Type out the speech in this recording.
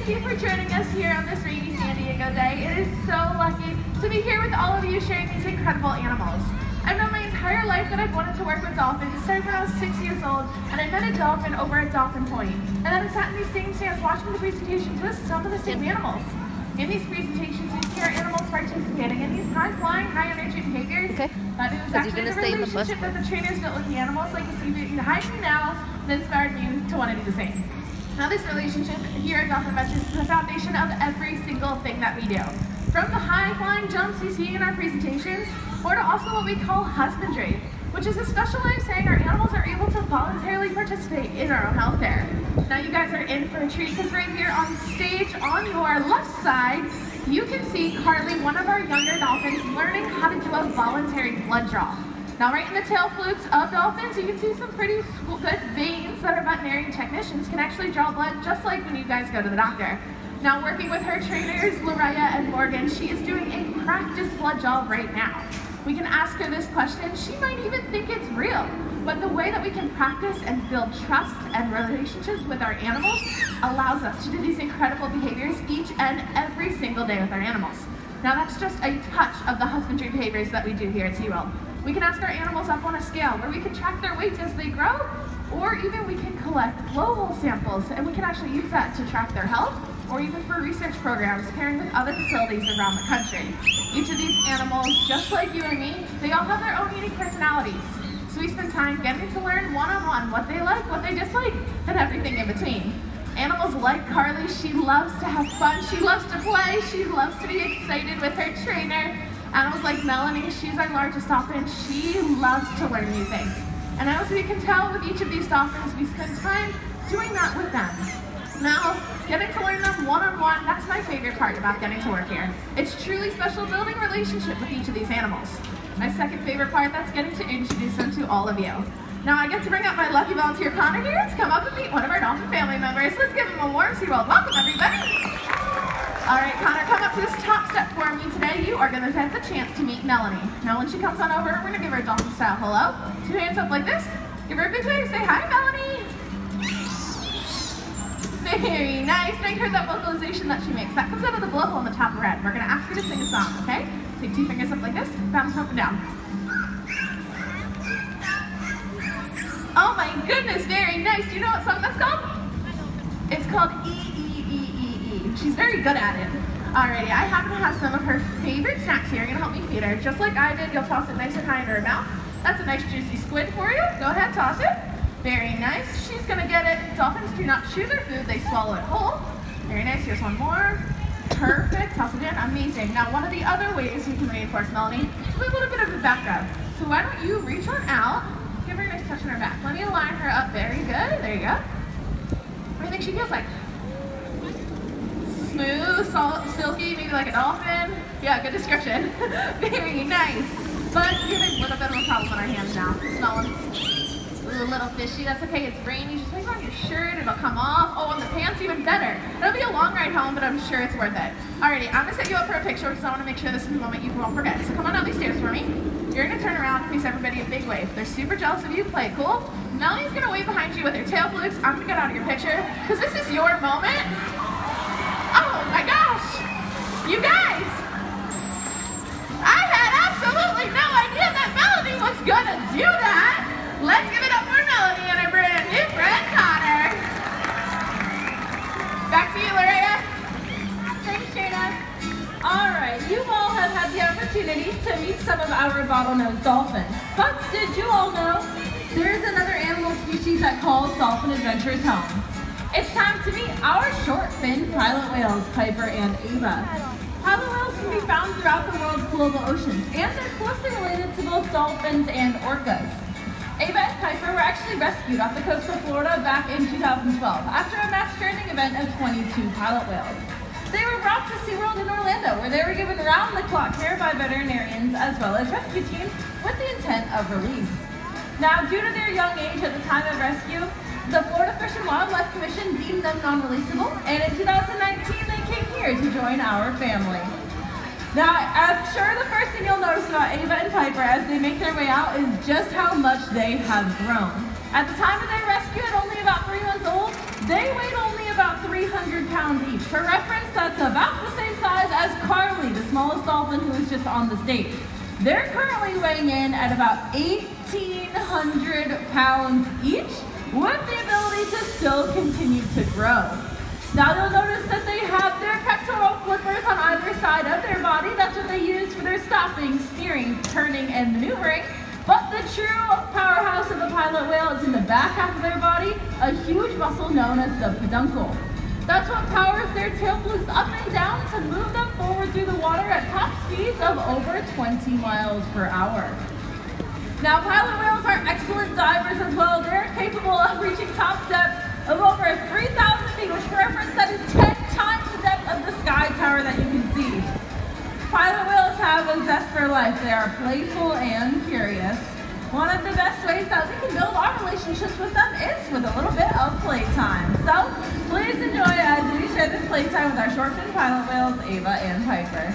Thank you for joining us here on this rainy San Diego day. It is so lucky to be here with all of you sharing these incredible animals. I've known my entire life that I've wanted to work with dolphins. It started when I was 6 years old, and I met a dolphin over at Dolphin Point. And then I sat in these same stands watching the presentations with some of the same animals. In these presentations, you see our animals participating in these high-flying, high-energy behaviors. Okay. But it was actually the relationship that the trainers built with the animals, like you see behind me now, that inspired me to want to do the same. Now this relationship here at Dolphin Adventures is the foundation of every single thing that we do. From the high-flying jumps you see in our presentations, or to also what we call husbandry, which is a special way of saying our animals are able to voluntarily participate in our own health care. Now you guys are in for a treat, because right here on stage on your left side, you can see Carly, one of our younger dolphins, learning how to do a voluntary blood draw. Now right in the tail flukes of dolphins, you can see some pretty good veins that our veterinary technicians can actually draw blood, just like when you guys go to the doctor. Now working with her trainers, Loraya and Morgan, she is doing a practice blood draw right now. We can ask her this question, she might even think it's real, but the way that we can practice and build trust and relationships with our animals allows us to do these incredible behaviors each and every single day with our animals. Now that's just a touch of the husbandry behaviors that we do here at Seaworld. We can ask our animals up on a scale where we can track their weights as they grow, or even we can collect blowhole samples and we can actually use that to track their health, or even for research programs pairing with other facilities around the country. Each of these animals, just like you and me, they all have their own unique personalities. So we spend time getting to learn one-on-one what they like, what they dislike, and everything in between. Animals like Carly, she loves to have fun, she loves to play, she loves to be excited with her trainer. Animals like Melanie, she's our largest dolphin, she loves to learn new things. And as we can tell with each of these dolphins, we spend time doing that with them. Now, getting to learn them one-on-one, that's my favorite part about getting to work here. It's truly special building a relationship with each of these animals. My second favorite part, that's getting to introduce them to all of you. Now I get to bring out my lucky volunteer Connor here to come up and meet one of our dolphin family members. Let's give him a warm Seaworld welcome, everybody. All right, Connor, come up to this top step for me today. You are going to have the chance to meet Melanie. Now when she comes on over, we're going to give her a dolphin style hello. 2 hands up like this. Give her a big wave. Say hi, Melanie. Very nice. And I heard that vocalization that she makes. That comes out of the blowhole on the top of her head. We're going to ask her to sing a song, okay? Take 2 fingers up like this, bounce up and down. Oh my goodness, very nice. Do you know what song that's called? It's called E-E-E-E-E. She's very good at it. Alrighty, I happen to have some of her favorite snacks here. You're going to help me feed her. Just like I did, you'll toss it nice and high into her mouth. That's a nice juicy squid for you. Go ahead, toss it. Very nice. She's going to get it. Dolphins do not chew their food. They swallow it whole. Very nice. Here's one more. Perfect. Toss it in. Amazing. Now, one of the other ways we can reinforce Melanie is with a little bit of a back rub. So why don't you reach on out. Give her a nice touch on her back. Let me line her up. Very good. There you go. What do you think she feels like? Smooth, silky, maybe like a dolphin. Yeah, good description. Very nice. But we have a little bit of a problem on our hands now. Smell them. Ooh, a little fishy. That's okay. It's rainy. Just leave it on your shirt. It'll come off. Oh, on the pants, even better. It'll be a long ride home, but I'm sure it's worth it. Alrighty, I'm gonna set you up for a picture because I want to make sure this is a moment you won't forget. So come on down these stairs for me. You're gonna turn around and face everybody a big wave. They're super jealous of you. Play it cool. Melanie's gonna wave behind you with her tail flukes. I'm gonna get out of your picture because this is your moment. Oh my gosh! You guys! I had absolutely no idea that Melanie was gonna do that! Let's give it up for Melanie and her brand new friend, Connor! Back to you, Loraya. Thanks, Shayna. Alright, you all have had the opportunity to meet some of our bottlenose dolphins. But did you all know there's another animal species that calls dolphin adventures home? It's time to meet our short-finned pilot whales, Piper and Ava. Pilot whales can be found throughout the world's global oceans, and they're closely related to both dolphins and orcas. Ava and Piper were actually rescued off the coast of Florida back in 2012 after a mass training event of 22 pilot whales. They were brought to Seaworld in Orlando, where they were given round-the-clock care by veterinarians as well as rescue teams with the intent of release. Now, due to their young age at the time of rescue, the Florida Fish and Wildlife Commission deemed them non-releasable, and in 2019 they came here to join our family. Now, I'm sure the first thing you'll notice about Ava and Piper as they make their way out is just how much they have grown. At the time of their rescue, at only about 3 months old, they weighed only about 300 pounds each. For reference, that's about the same size as Carly, the smallest dolphin who was just on the stage. They're currently weighing in at about 1,800 pounds each, with the ability to still continue to grow. Now you'll notice that they have their pectoral flippers on either side of their body. That's what they use for their stopping, steering, turning, and maneuvering. But the true powerhouse of the pilot whale is in the back half of their body, a huge muscle known as the peduncle. That's what powers their tail flukes up and down to move them forward through the water at top speeds of over 20 miles per hour. Now, pilot whales are excellent divers as well. They're capable of reaching top depths of over 3,000 feet, which for reference, that is 10 times the depth of the sky tower that you can see. Pilot whales have a zest for life. They are playful and curious. One of the best ways that we can build our relationships with them is with a little bit of playtime. So, please enjoy as we share this playtime with our short-fin pilot whales, Ava and Piper.